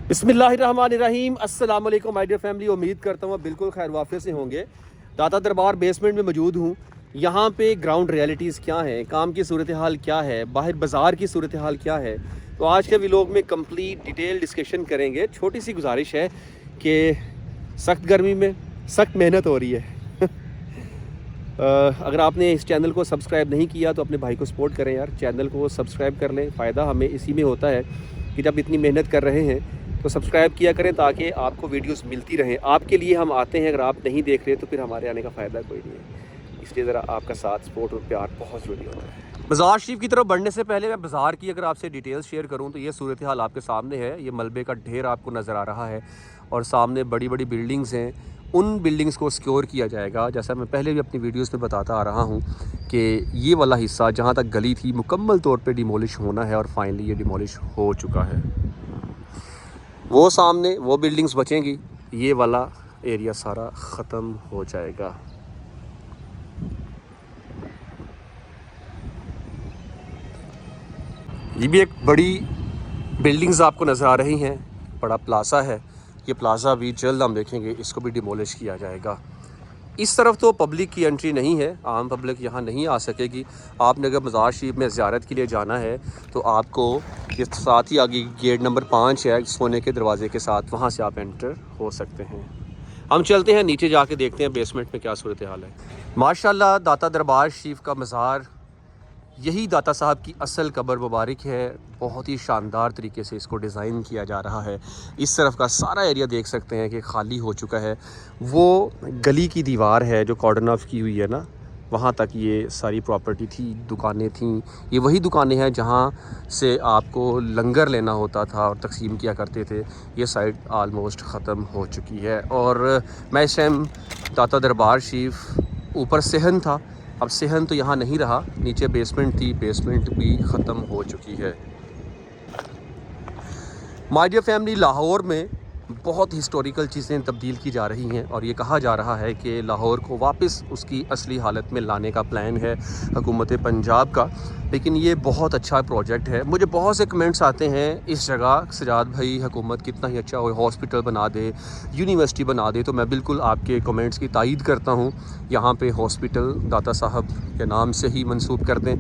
बिस्मिल्लाहिर्रहमानिर्रहीम। अस्सलाम वालेकुम माय डियर फैमिली। उम्मीद करता हूँ बिल्कुल खैर वाफियत से होंगे। दाता दरबार बेसमेंट में मौजूद हूँ। यहाँ पे ग्राउंड रियलिटीज़ क्या हैं, काम की सूरत हाल क्या है, बाहर बाज़ार की सूरत हाल क्या है, तो आज के व्लॉग में कंप्लीट डिटेल डिस्कशन करेंगे। छोटी सी गुजारिश है कि सख्त गर्मी में सख्त मेहनत हो रही है। अगर आपने इस चैनल को सब्सक्राइब नहीं किया तो अपने भाई को सपोर्ट करें यार, चैनल को सब्सक्राइब कर लें। फ़ायदा हमें इसी में होता है कि जब इतनी मेहनत कर रहे हैं तो सब्सक्राइब किया करें ताकि आपको वीडियोस मिलती रहें। आपके लिए हम आते हैं, अगर आप नहीं देख रहे तो फिर हमारे आने का फ़ायदा कोई नहीं है। इसलिए ज़रा आपका साथ, सपोर्ट और प्यार बहुत ज़रूरी होता है। बाज़ार शरीफ की तरफ बढ़ने से पहले मैं बाज़ार की अगर आपसे डिटेल्स शेयर करूँ तो ये सूरत हाल आपके सामने है। ये मलबे का ढेर आपको नज़र आ रहा है और सामने बड़ी बड़ी बिल्डिंग्स हैं। उन बिल्डिंग्स को सिक्योर किया जाएगा। जैसा मैं पहले भी अपनी वीडियोस में बताता आ रहा हूँ कि ये वाला हिस्सा जहाँ तक गली थी मुकम्मल तौर पे डिमोलिश होना है और फाइनली ये डिमोलिश हो चुका है। वो सामने वो बिल्डिंग्स बचेंगी, ये वाला एरिया सारा ख़त्म हो जाएगा। ये भी एक बड़ी बिल्डिंग्स आपको नज़र आ रही हैं, बड़ा प्लाजा है। ये प्लाजा भी जल्द हम देखेंगे, इसको भी डिमोलिश किया जाएगा। इस तरफ तो पब्लिक की एंट्री नहीं है, आम पब्लिक यहाँ नहीं आ सकेगी। आपने अगर मज़ार शरीफ में ज़ियारत के लिए जाना है तो आपको ये साथ ही आगे गेट नंबर 5 है सोने के दरवाजे के साथ, वहाँ से आप एंटर हो सकते हैं। हम चलते हैं नीचे, जाके देखते हैं बेसमेंट में क्या सूरत हाल है। माशाल्लाह दाता दरबार शरीफ का मज़ार, यही दाता साहब की असल कब्र मुबारक है। बहुत ही शानदार तरीके से इसको डिज़ाइन किया जा रहा है। इस तरफ का सारा एरिया देख सकते हैं कि खाली हो चुका है। वो गली की दीवार है जो कॉर्डन ऑफ की हुई है ना, वहाँ तक ये सारी प्रॉपर्टी थी, दुकानें थीं। ये वही दुकानें हैं जहाँ से आपको लंगर लेना होता था और तकसीम किया करते थे। ये साइड आलमोस्ट ख़त्म हो चुकी है। और मैं इस टाइम दाता दरबार शरीफ, ऊपर सहन था, अब सहन तो यहाँ नहीं रहा, नीचे बेसमेंट थी, बेसमेंट भी ख़त्म हो चुकी है। माय डियर फैमिली, लाहौर में बहुत हिस्टोरिकल चीज़ें तब्दील की जा रही हैं और ये कहा जा रहा है कि लाहौर को वापस उसकी असली हालत में लाने का प्लान है हुकूमत पंजाब का। लेकिन ये बहुत अच्छा प्रोजेक्ट है। मुझे बहुत से कमेंट्स आते हैं इस जगह, सजाद भाई हुकूमत कितना ही अच्छा हो, हॉस्पिटल बना दे, यूनिवर्सिटी बना दे। तो मैं बिल्कुल आपके कमेंट्स की तायीद करता हूँ। यहाँ पे हॉस्पिटल दाता साहब के नाम से ही मंसूब कर दें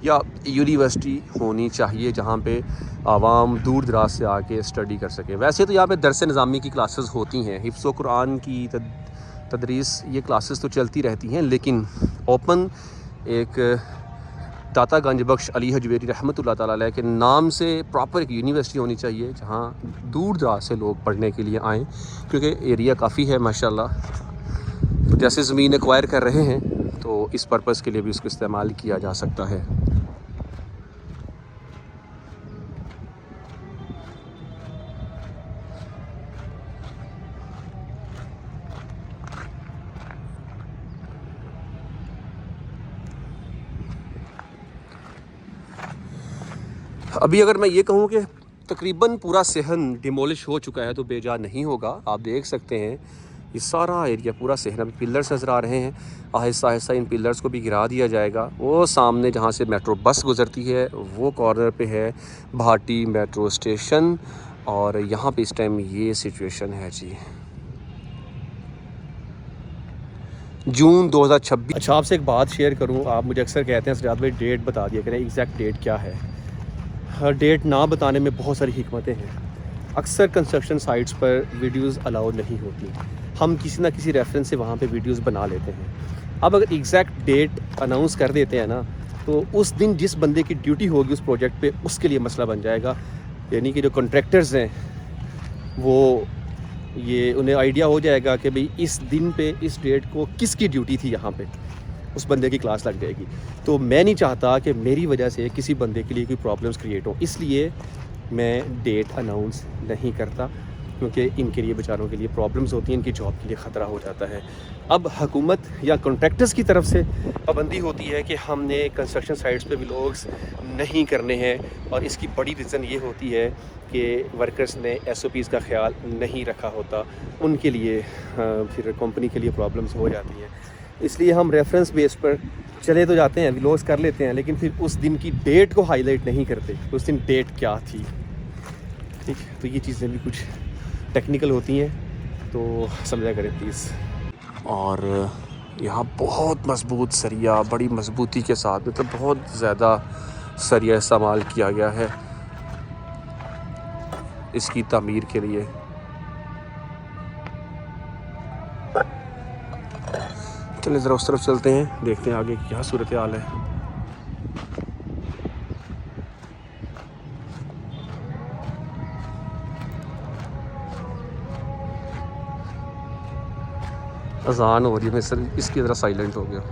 या यूनिवर्सिटी होनी चाहिए जहाँ पे आवाम दूर दराज से आके स्टडी कर सके। वैसे तो यहाँ पे दरस निज़ामी की क्लासेस होती हैं, हिफ्ज़ व कुरान की तदरीस, ये क्लासेस तो चलती रहती हैं, लेकिन ओपन एक दाता गंज बख्श अली हजवेरी रहमतुल्लाह ताला अलैह के नाम से प्रॉपर एक यूनिवर्सिटी होनी चाहिए जहाँ दूर दराज से लोग पढ़ने के लिए आएँ, क्योंकि एरिया काफ़ी है माशाल्लाह। तो जैसे ज़मीन एक्वायर कर रहे हैं तो इस पर्पज़ के लिए भी उसको इस्तेमाल किया जा सकता है। अभी अगर मैं ये कहूँ कि तकरीबन पूरा सहन डिमोलिश हो चुका है तो बेजा नहीं होगा। आप देख सकते हैं ये सारा एरिया पूरा सहन, अभी पिलर्स नज़र आ रहे हैं। आहिस्ता आहिस्ता इन पिलर्स को भी गिरा दिया जाएगा। वो सामने जहाँ से मेट्रो बस गुज़रती है वो कॉर्नर पे है भाटी मेट्रो स्टेशन, और यहाँ पे इस टाइम ये सिचुएशन है जी। जून 2026। अच्छा, आपसे एक बात शेयर करूँ। आप मुझे अक्सर कहते हैं सजाद भाई डेट बता दिया करें, एग्जैक्ट डेट क्या है। हर डेट ना बताने में बहुत सारी हिकमतें हैं। अक्सर कंस्ट्रक्शन साइट्स पर वीडियोस अलाउ नहीं होती, हम किसी ना किसी रेफरेंस से वहाँ पे वीडियोस बना लेते हैं। अब अगर एग्जैक्ट डेट अनाउंस कर देते हैं ना, तो उस दिन जिस बंदे की ड्यूटी होगी उस प्रोजेक्ट पे, उसके लिए मसला बन जाएगा। यानी कि जो कॉन्ट्रैक्टर्स हैं वो, ये उन्हें आइडिया हो जाएगा कि भाई इस दिन पे इस डेट को किसकी ड्यूटी थी, यहाँ पे उस बंदे की क्लास लग जाएगी। तो मैं नहीं चाहता कि मेरी वजह से किसी बंदे के लिए कोई प्रॉब्लम्स क्रिएट हो, इसलिए मैं डेट अनाउंस नहीं करता, क्योंकि इनके लिए बेचारों के लिए प्रॉब्लम्स होती हैं, इनकी जॉब के लिए ख़तरा हो जाता है। अब हुकूमत या कॉन्ट्रैक्टर्स की तरफ से पाबंदी होती है कि हमने कंस्ट्रक्शन साइट्स पे व्लॉग्स नहीं करने हैं, और इसकी बड़ी रीज़न ये होती है कि वर्कर्स ने SOPs का ख्याल नहीं रखा होता, उनके लिए फिर कंपनी के लिए प्रॉब्लम्स हो जाती हैं। इसलिए हम रेफरेंस बेस पर चले तो जाते हैं, व्लॉग्स कर लेते हैं, लेकिन फिर उस दिन की डेट को हाईलाइट नहीं करते, उस दिन डेट क्या थी। ठीक है, तो ये चीज़ें भी कुछ टेक्निकल होती हैं, तो समझा करें प्लीज़। और यहाँ बहुत मज़बूत सरिया, बड़ी मज़बूती के साथ, मतलब बहुत ज़्यादा सरिया इस्तेमाल किया गया है इसकी तामीर के लिए। चलिए ज़रा उस तरफ चलते हैं, देखते हैं आगे क्या सूरत हाल है। अजान हो रही है, मैं सर इसकी ज़रा साइलेंट हो गया।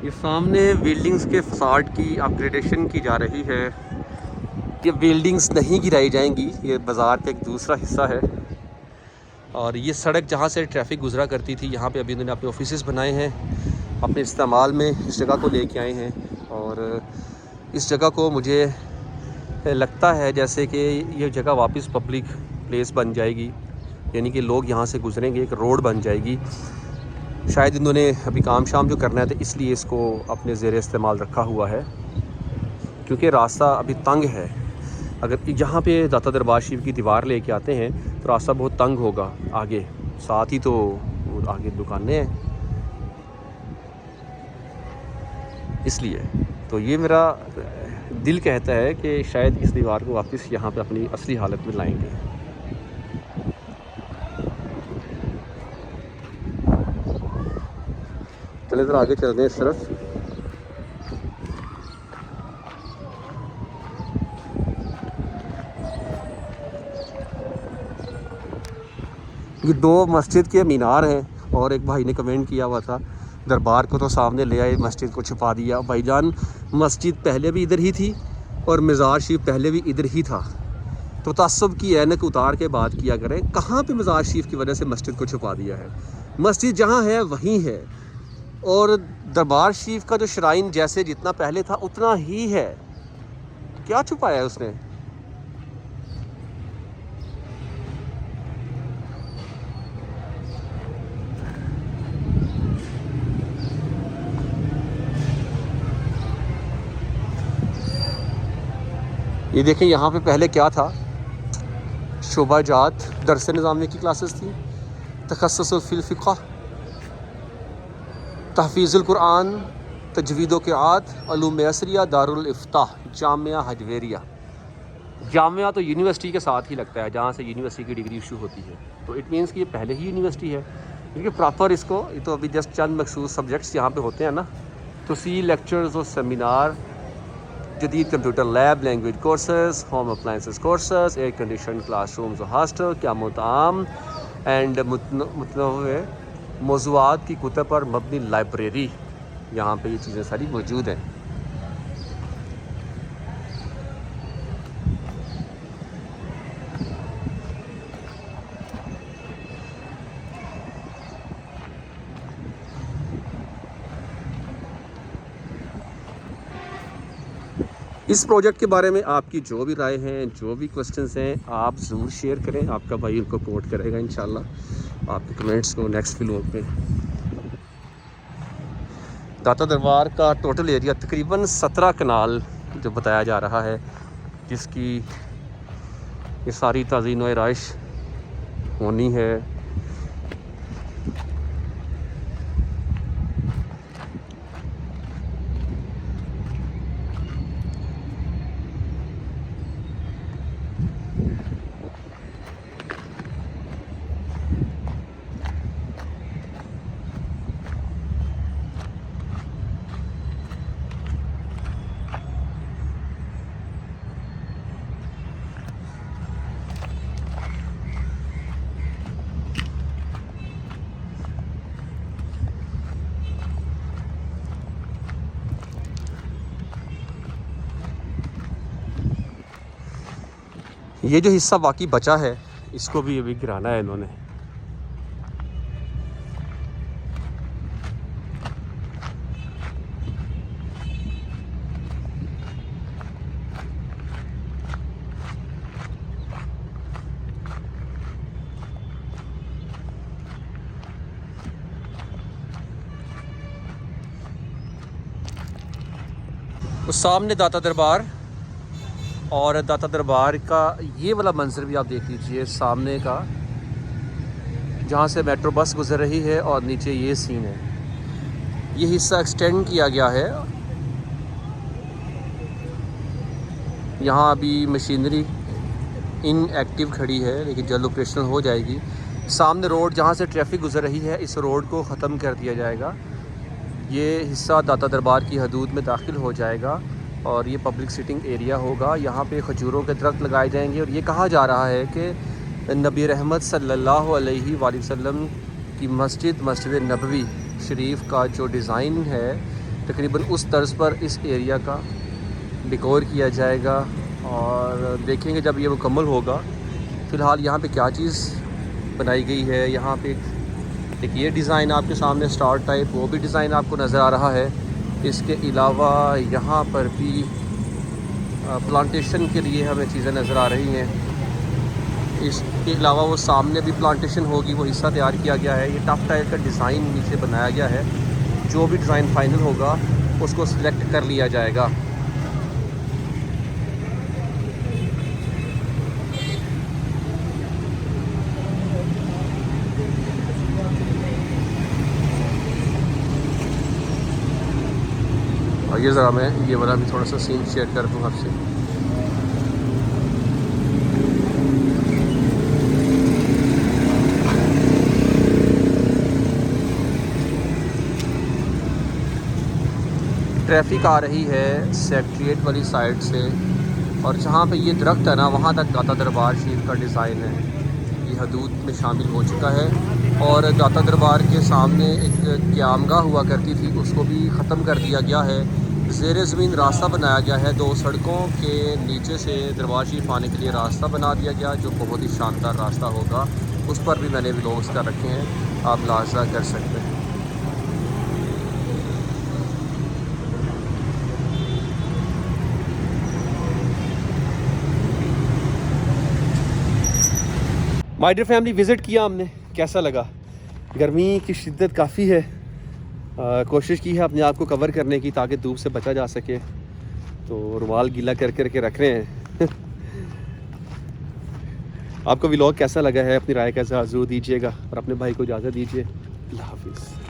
ये सामने बिल्डिंग्स के फसाड की अपग्रेडेशन की जा रही है। ये बिल्डिंग्स नहीं गिराई जाएंगी, ये बाज़ार का एक दूसरा हिस्सा है। और ये सड़क जहाँ से ट्रैफिक गुजरा करती थी, यहाँ पे अभी उन्होंने अपने ऑफिसेस बनाए हैं, अपने इस्तेमाल में इस जगह को लेके आए हैं। और इस जगह को मुझे लगता है जैसे कि ये जगह वापस पब्लिक प्लेस बन जाएगी, यानी कि लोग यहाँ से गुजरेंगे, एक रोड बन जाएगी। शायद इन्होंने अभी काम शाम जो करना है तो इसलिए इसको अपने ज़ेरे इस्तेमाल रखा हुआ है, क्योंकि रास्ता अभी तंग है। अगर यहाँ पे दाता दरबार शरीफ की दीवार लेके आते हैं तो रास्ता बहुत तंग होगा आगे, साथ ही तो आगे दुकानें हैं, इसलिए तो ये मेरा दिल कहता है कि शायद इस दीवार को वापस यहाँ पे अपनी असली हालत में लाएंगे। चले ज़रा आगे चलते हैं इस तरफ। ये दो मस्जिद के मीनार हैं, और एक भाई ने कमेंट किया हुआ था दरबार को तो सामने ले आए, मस्जिद को छुपा दिया। भाईजान, मस्जिद पहले भी इधर ही थी और मज़ार शरीफ पहले भी इधर ही था, तो तअस्सुब की ऐनक उतार के बात किया करें। कहाँ पे मज़ार शरीफ की वजह से मस्जिद को छुपा दिया है? मस्जिद जहाँ है वहीं है, और दरबार शरीफ का जो श्राइन जैसे जितना पहले था उतना ही है। क्या छुपाया है उसने? ये देखें, यहाँ पे पहले क्या था? शोबा जात दरस निज़ामिया की क्लासेस थी, तखस्सुस फिल फ़िक़्ह, तहफ़ीज़ुल कुरान, तजवीद क़िराअत, उलूम असरिया, दारुल इफ्ताह, जामिया हजवेरिया। जामिया तो यूनिवर्सिटी के साथ ही लगता है, जहाँ से यूनिवर्सिटी की डिग्री इशू होती है, तो इट मीन्स कि ये पहले ही यूनिवर्सिटी है, क्योंकि प्रॉपर इसको, ये तो अभी जस्ट चंद मखसूस सब्जेक्ट्स यहाँ पे होते हैं ना, तो सी लेक्चर्स और सेमिनार, जदीद computer lab, language courses, home appliances courses, air condition classrooms और हॉस्टल, क्या मुताम एंड मुतनव्वे मौज़ूआत की कुतब पर मबनी लाइब्रेरी। यहाँ पे ये चीज़ें सारी मौजूद हैं। इस प्रोजेक्ट के बारे में आपकी जो भी राय हैं, जो भी क्वेश्चंस हैं, आप ज़रूर शेयर करें। आपका भाई उनको कोट करेगा इंशाल्लाह आपके कमेंट्स को नेक्स्ट व्लॉग पे। दाता दरबार का टोटल एरिया तकरीबन 17 कनाल जो बताया जा रहा है, जिसकी ये सारी ताज़ीन व आराइश होनी है। ये जो हिस्सा बाकी बचा है, इसको भी अभी गिराना है इन्होंने। उस सामने दाता दरबार, और दाता दरबार का ये वाला मंजर भी आप देख लीजिए सामने का, जहाँ से मेट्रो बस गुजर रही है, और नीचे ये सीन है। ये हिस्सा एक्सटेंड किया गया है। यहाँ अभी मशीनरी इनएक्टिव खड़ी है, लेकिन जल्द ऑपरेशनल हो जाएगी। सामने रोड जहाँ से ट्रैफिक गुजर रही है, इस रोड को ख़त्म कर दिया जाएगा। ये हिस्सा दाता दरबार की हदूद में दाखिल हो जाएगा और ये पब्लिक सिटिंग एरिया होगा। यहाँ पे खजूरों के दरख्त लगाए जाएंगे, और ये कहा जा रहा है कि नबी रहमत सल्लल्लाहु अलैहि वसल्लम की मस्जिद नबवी शरीफ का जो डिज़ाइन है, तकरीबन उस तर्ज पर इस एरिया का डेकोर किया जाएगा। और देखेंगे जब ये मुकम्मल होगा। फ़िलहाल यहाँ पे क्या चीज़ बनाई गई है, यहाँ पे एक ये डिज़ाइन आपके सामने स्टार टाइप, वो भी डिज़ाइन आपको नज़र आ रहा है। इसके अलावा यहाँ पर भी प्लांटेशन के लिए हमें चीज़ें नज़र आ रही हैं। इसके अलावा वो सामने भी प्लांटेशन होगी, वो हिस्सा तैयार किया गया है। ये टफ टाइल का डिज़ाइन नीचे बनाया गया है। जो भी डिज़ाइन फाइनल होगा उसको सिलेक्ट कर लिया जाएगा। और ये ज़रा मैं ये वाला भी थोड़ा सा सीन शेयर कर दूँ आपसे। ट्रैफिक आ रही है सेक्रेटरीट वाली साइड से, और जहाँ पे ये दरख्त है ना, वहाँ तक दाता दरबार शरीफ का डिज़ाइन है। ये हदूद में शामिल हो चुका है। और दाता दरबार के सामने एक क़यामगाह हुआ करती थी, उसको भी ख़त्म कर दिया गया है। ज़ेर ज़मीन रास्ता बनाया गया है। 2 सड़कों के नीचे से दरबार शरीफ आने के लिए रास्ता बना दिया गया, जो बहुत ही शानदार रास्ता होगा। उस पर भी मैंने व्लॉग्स कर रखे हैं, आप मुलाहिज़ा कर सकते हैं। माय डियर फैमिली, विज़िट किया हमने, कैसा लगा? गर्मी की शिद्दत काफ़ी है। कोशिश की है अपने आप को कवर करने की, ताकि धूप से बचा जा सके। तो रुमाल गीला कर करके रख रहे हैं। आपको व्लॉग कैसा लगा है, अपनी राय का इज़हार ज़रूर दीजिएगा, और अपने भाई को इजाज़त दीजिए। अल्लाह हाफ़िज़।